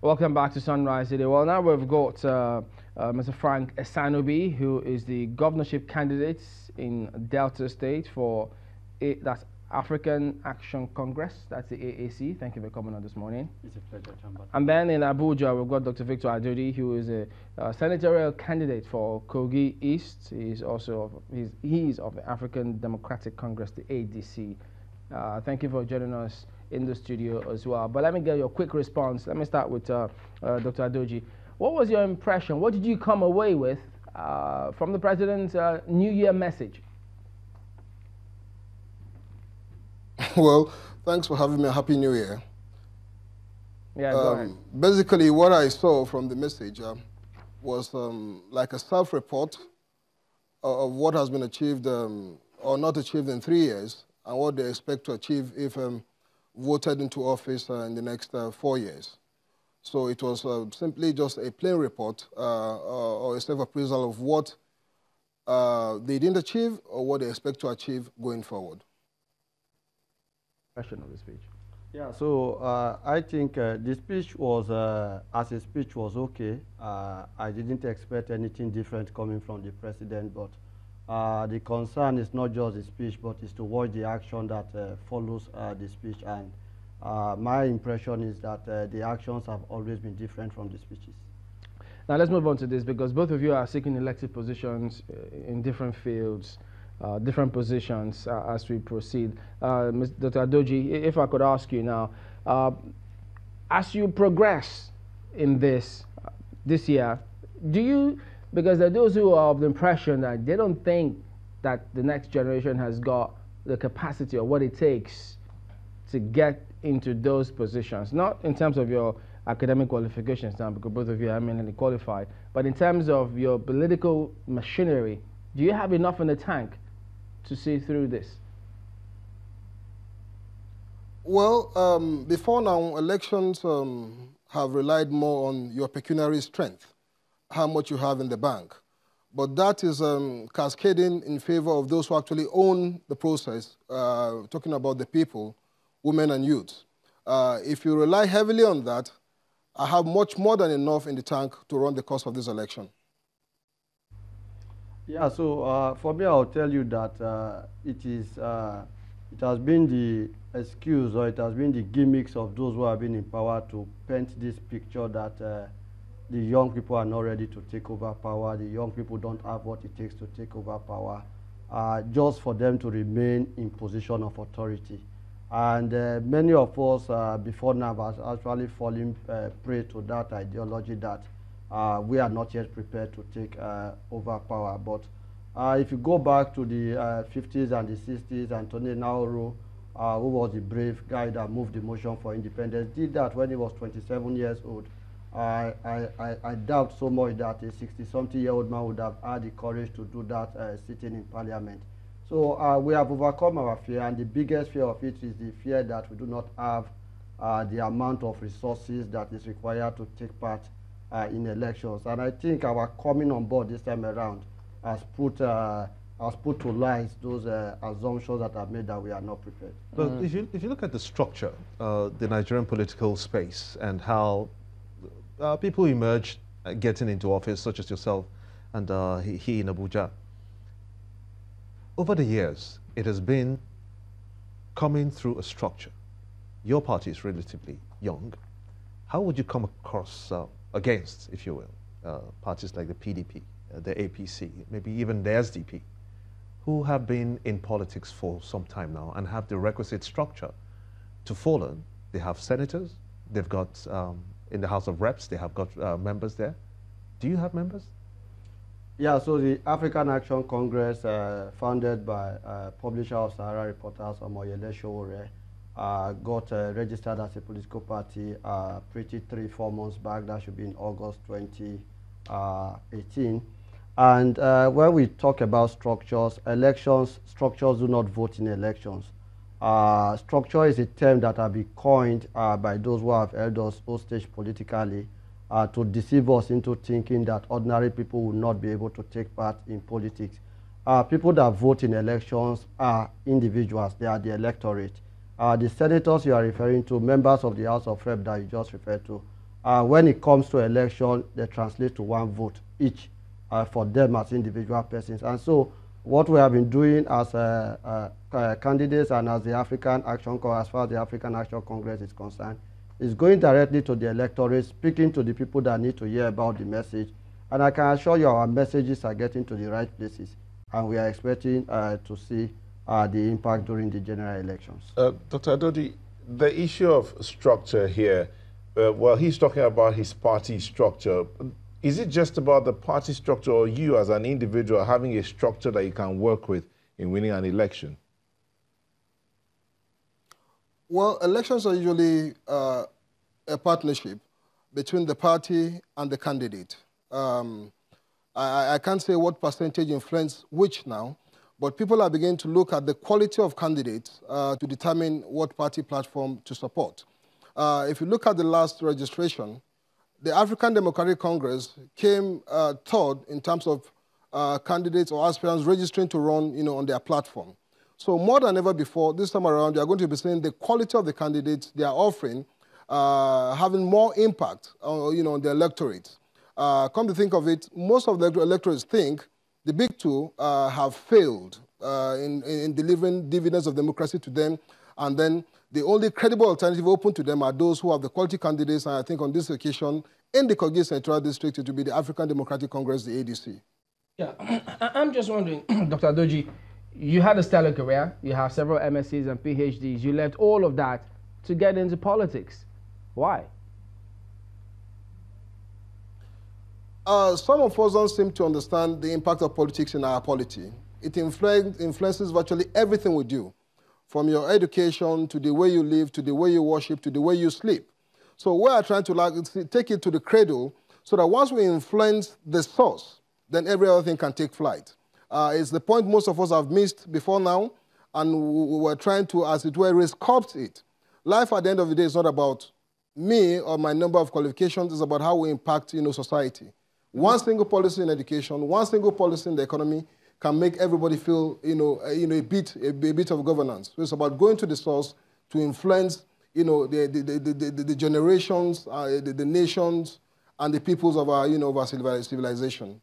Welcome back to Sunrise today. Well, now we've got Mr. Frank Esanobi, who is the governorship candidate in Delta State for that's African Action Congress. That's the AAC. Thank you for coming on this morning. It's a pleasure, Chamba. And then in Abuja, we've got Dr. Victor Adodi, who is a senatorial candidate for Kogi East. He's also he's of the African Democratic Congress, the ADC. Thank you for joining us in the studio as well. But let me get your quick response. Let me start with Dr. Adoji. What was your impression? What did you come away with from the president's New Year message? Well, thanks for having me. Happy New Year. Yeah, go ahead. Basically, what I saw from the message was like a self-report of what has been achieved or not achieved in 3 years and what they expect to achieve if voted into office in the next 4 years. So it was simply just a plain report or a self-appraisal of what they didn't achieve or what they expect to achieve going forward. Question of the speech. Yeah, so I think the speech was, as a speech was okay. I didn't expect anything different coming from the president, but the concern is not just the speech, but is to watch the action that follows the speech. And my impression is that the actions have always been different from the speeches. Now let's move on to this, because both of you are seeking elected positions in different fields, different positions as we proceed. Dr. Adoji, if I could ask you now, as you progress in this year, do you, because there are those who are of the impression that they don't think that the next generation has got the capacity or what it takes to get into those positions, not in terms of your academic qualifications now, because both of you are eminently qualified, but in terms of your political machinery, do you have enough in the tank to see through this? Well, before now, elections have relied more on your pecuniary strength, how much you have in the bank. But that is cascading in favor of those who actually own the process, talking about the people, women and youth. If you rely heavily on that, I have much more than enough in the tank to run the course of this election. Yeah, so for me, I'll tell you that it has been the excuse, or it has been the gimmicks of those who have been in power to paint this picture that the young people are not ready to take over power, the young people don't have what it takes to take over power, just for them to remain in position of authority. And many of us before now have actually fallen prey to that ideology that we are not yet prepared to take over power. But if you go back to the 50s and the 60s, Anthony Nauru, who was the brave guy that moved the motion for independence, did that when he was 27 years old. I doubt so much that a 60-something-year-old man would have had the courage to do that sitting in parliament. So we have overcome our fear, and the biggest fear of it is the fear that we do not have the amount of resources that is required to take part in elections. And I think our coming on board this time around has put to lies those assumptions that are made that we are not prepared. But if you look at the structure, the Nigerian political space, and how people emerge getting into office, such as yourself and he in Abuja, over the years, it has been coming through a structure. Your party is relatively young. How would you come across against, if you will, parties like the PDP, the APC, maybe even the SDP, who have been in politics for some time now and have the requisite structure to follow? They have senators, they've got, in the House of Reps, they have got members there. Do you have members? Yeah, so the African Action Congress, founded by publisher of Sahara Reporters, Omoyele Sowore, got registered as a political party pretty 3-4 months back. That should be in August 2018. And when we talk about structures, structures do not vote in elections. Structure is a term that has been coined by those who have held us hostage politically to deceive us into thinking that ordinary people will not be able to take part in politics. People that vote in elections are individuals. They are the electorate. The senators you are referring to, members of the House of Rep that you just referred to, when it comes to election, they translate to 1 vote each for them as individual persons. And so what we have been doing as candidates and as the African Action Congress, as far as the African Action Congress is concerned, is going directly to the electorate, speaking to the people that need to hear about the message. And I can assure you our messages are getting to the right places, and we are expecting to see the impact during the general elections. Dr. Adodi, the issue of structure here, well, he's talking about his party structure. Is it just about the party structure, or you as an individual having a structure that you can work with in winning an election? Well, elections are usually a partnership between the party and the candidate. I can't say what percentage influence which now, but people are beginning to look at the quality of candidates to determine what party platform to support. If you look at the last registration, the African Democratic Congress came third in terms of candidates or aspirants registering to run, on their platform. So more than ever before, this time around, you are going to be seeing the quality of the candidates they are offering having more impact, on the electorate. Come to think of it, most of the electorates think the big two have failed in delivering dividends of democracy to them, and then the only credible alternative open to them are those who have the quality candidates, and I think on this occasion, in the Kogi Central District, it will be the African Democratic Congress, the ADC. Yeah, I'm just wondering, Dr. Adoji, you had a stellar career, you have several MScs and PhDs, you left all of that to get into politics. Why? Some of us don't seem to understand the impact of politics in our polity. It influences virtually everything we do, from your education to the way you live, to the way you worship, to the way you sleep. So we are trying to take it to the cradle so that once we influence the source, then every other thing can take flight. It's the point most of us have missed before now, and we were trying to, as it were, resculpt it. Life at the end of the day is not about me or my number of qualifications, it's about how we impact, society. One single policy in education, one single policy in the economy can make everybody feel, a bit of governance. So it's about going to the source to influence, the generations, the nations, and the peoples of our, of our civilization.